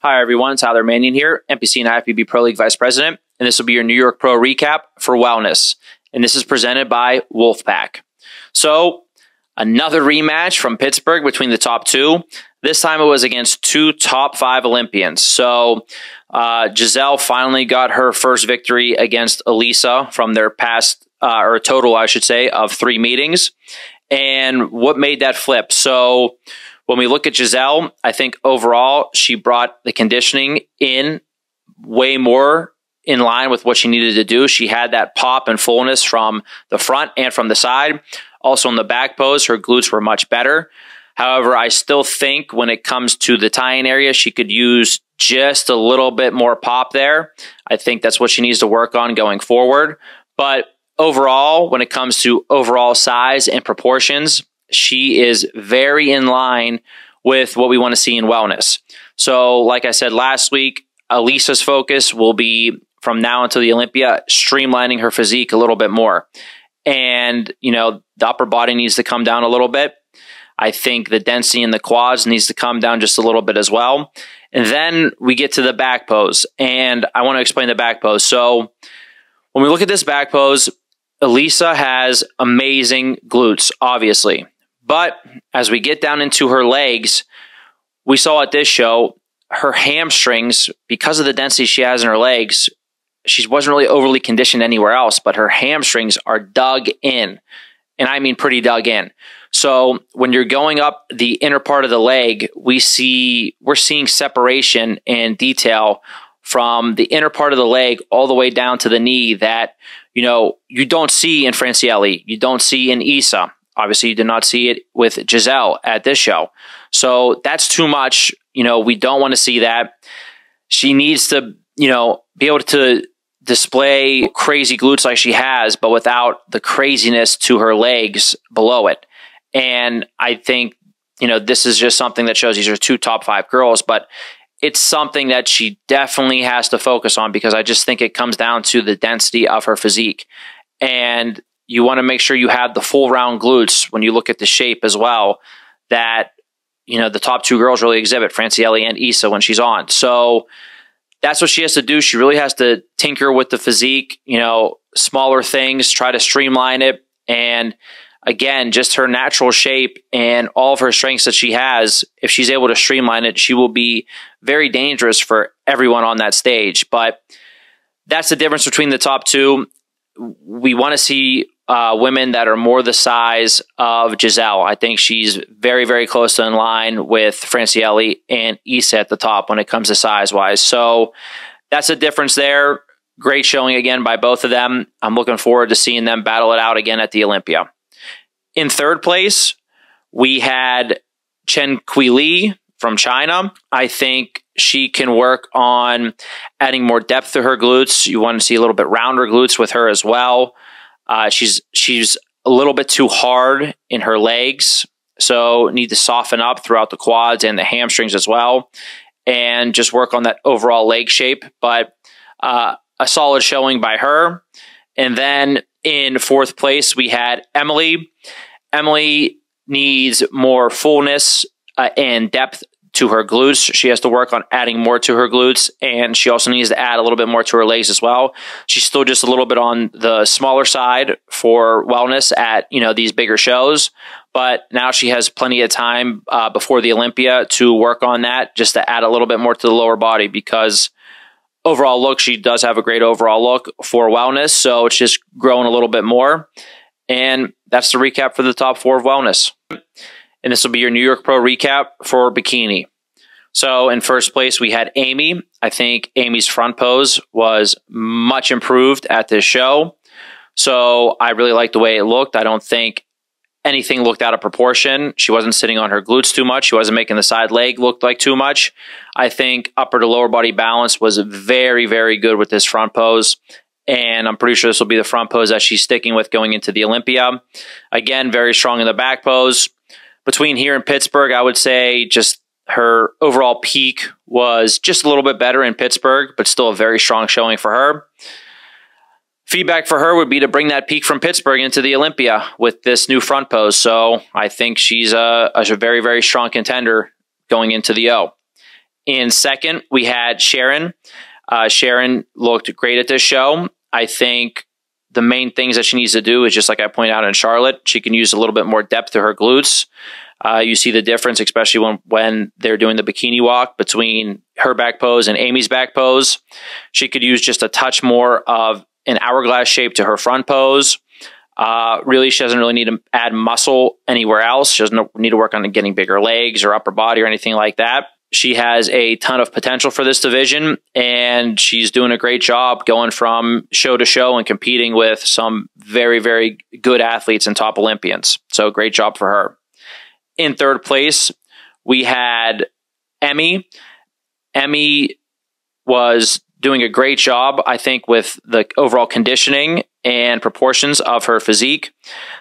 Hi everyone, Tyler Manion here, NPC and IFBB Pro League Vice President, and this will be your New York Pro recap for wellness. And this is presented by Wolfpack. So, another rematch from Pittsburgh between the top two. This time it was against two top 5 Olympians. So, Giselle finally got her first victory against Elisa from their past, or total, I should say, of 3 meetings. And what made that flip? So, when we look at Giselle, I think overall she brought the conditioning in way more in line with what she needed to do. She had that pop and fullness from the front and from the side. Also in the back pose, her glutes were much better. However, I still think when it comes to the tie-in area, she could use just a little bit more pop there. I think that's what she needs to work on going forward. But overall, when it comes to overall size and proportions, she is very in line with what we want to see in wellness. So, like I said last week, Elisa's focus will be from now until the Olympia, streamlining her physique a little bit more. And, you know, the upper body needs to come down a little bit. I think the density in the quads needs to come down just a little bit as well. And then we get to the back pose. And I want to explain the back pose. So, when we look at this back pose, Elisa has amazing glutes, obviously. But as we get down into her legs, we saw at this show, her hamstrings, because of the density she has in her legs, she wasn't really overly conditioned anywhere else, but her hamstrings are dug in. And I mean pretty dug in. So when you're going up the inner part of the leg, we're seeing separation and detail from the inner part of the leg all the way down to the knee that, you know, you don't see in Francielli, you don't see in Isa. Obviously, you did not see it with Giselle at this show. So that's too much. You know, we don't want to see that. She needs to, you know, be able to display crazy glutes like she has, but without the craziness to her legs below it. And I think, you know, this is just something that shows these are 2 top 5 girls, but it's something that she definitely has to focus on because I just think it comes down to the density of her physique. And you want to make sure you have the full round glutes when you look at the shape as well that, you know, the top 2 girls really exhibit, Francielli and Isa, when she's on. So that's what she has to do. She really has to tinker with the physique, you know, smaller things, try to streamline it. And again, just her natural shape and all of her strengths that she has, if she's able to streamline it, she will be very dangerous for everyone on that stage. But that's the difference between the top 2. We want to see women that are more the size of Giselle. I think she's very, very close to in line with Francielli and Isa at the top when it comes to size-wise. So that's a difference there. Great showing again by both of them. I'm looking forward to seeing them battle it out again at the Olympia. In third place, we had Chen Li from China. I think she can work on adding more depth to her glutes. You want to see a little bit rounder glutes with her as well. She's a little bit too hard in her legs, so need to soften up throughout the quads and the hamstrings as well, and just work on that overall leg shape. But a solid showing by her. And then in fourth place, we had Emily. Emily needs more fullness and depth to her glutes. She has to work on adding more to her glutes, and she also needs to add a little bit more to her legs as well. She's still just a little bit on the smaller side for wellness at, you know, these bigger shows, but now she has plenty of time before the Olympia to work on that, just to add a little bit more to the lower body, because overall look, she does have a great overall look for wellness, so it's just growing a little bit more. And that's the recap for the top 4 of wellness. And this will be your New York Pro recap for Bikini. So in first place, we had Amy. I think Amy's front pose was much improved at this show. So I really liked the way it looked. I don't think anything looked out of proportion. She wasn't sitting on her glutes too much. She wasn't making the side leg look like too much. I think upper to lower body balance was very, very good with this front pose. And I'm pretty sure this will be the front pose that she's sticking with going into the Olympia. Again, very strong in the back pose. Between here and Pittsburgh, I would say just her overall peak was just a little bit better in Pittsburgh, but still a very strong showing for her. Feedback for her would be to bring that peak from Pittsburgh into the Olympia with this new front pose. So I think she's a very, very strong contender going into the O. In second, we had Sharon. Sharon looked great at this show. I think the main things that she needs to do is just like I pointed out in Charlotte, she can use a little bit more depth to her glutes. You see the difference, especially when they're doing the bikini walk between her back pose and Amy's back pose. She could use just a touch more of an hourglass shape to her front pose. Really, she doesn't really need to add muscle anywhere else. She doesn't need to work on getting bigger legs or upper body or anything like that. She has a ton of potential for this division, and she's doing a great job going from show to show and competing with some very, very good athletes and top Olympians. So great job for her. In third place, we had Emmy. Emmy was doing a great job, I think, with the overall conditioning and proportions of her physique.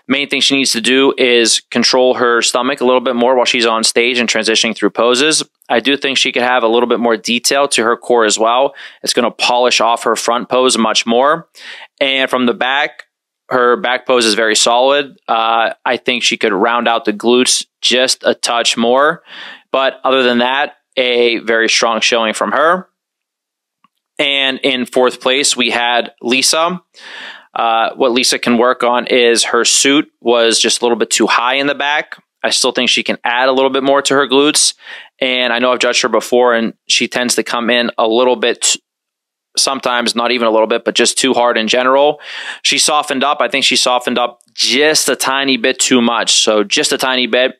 Main thing she needs to do is control her stomach a little bit more while she's on stage and transitioning through poses. I do think she could have a little bit more detail to her core as well. It's going to polish off her front pose much more. And from the back, her back pose is very solid. I think she could round out the glutes just a touch more. But other than that, a very strong showing from her. And in fourth place, we had Lisa. What Lisa can work on is her suit was just a little bit too high in the back. I still think she can add a little bit more to her glutes. And I know I've judged her before, and she tends to come in a little bit, sometimes not even a little bit, but just too hard in general. She softened up. I think she softened up just a tiny bit too much. So just a tiny bit.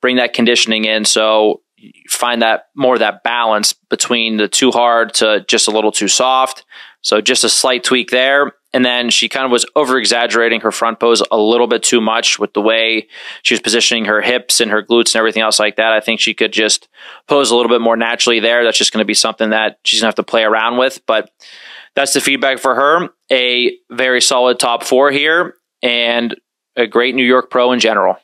Bring that conditioning in. So find that more of that balance between the too hard to just a little too soft. So just a slight tweak there. And then she kind of was over-exaggerating her front pose a little bit too much with the way she was positioning her hips and her glutes and everything else like that. I think she could just pose a little bit more naturally there. That's just going to be something that she's going to have to play around with. But that's the feedback for her. A very solid top 4 here and a great New York pro in general.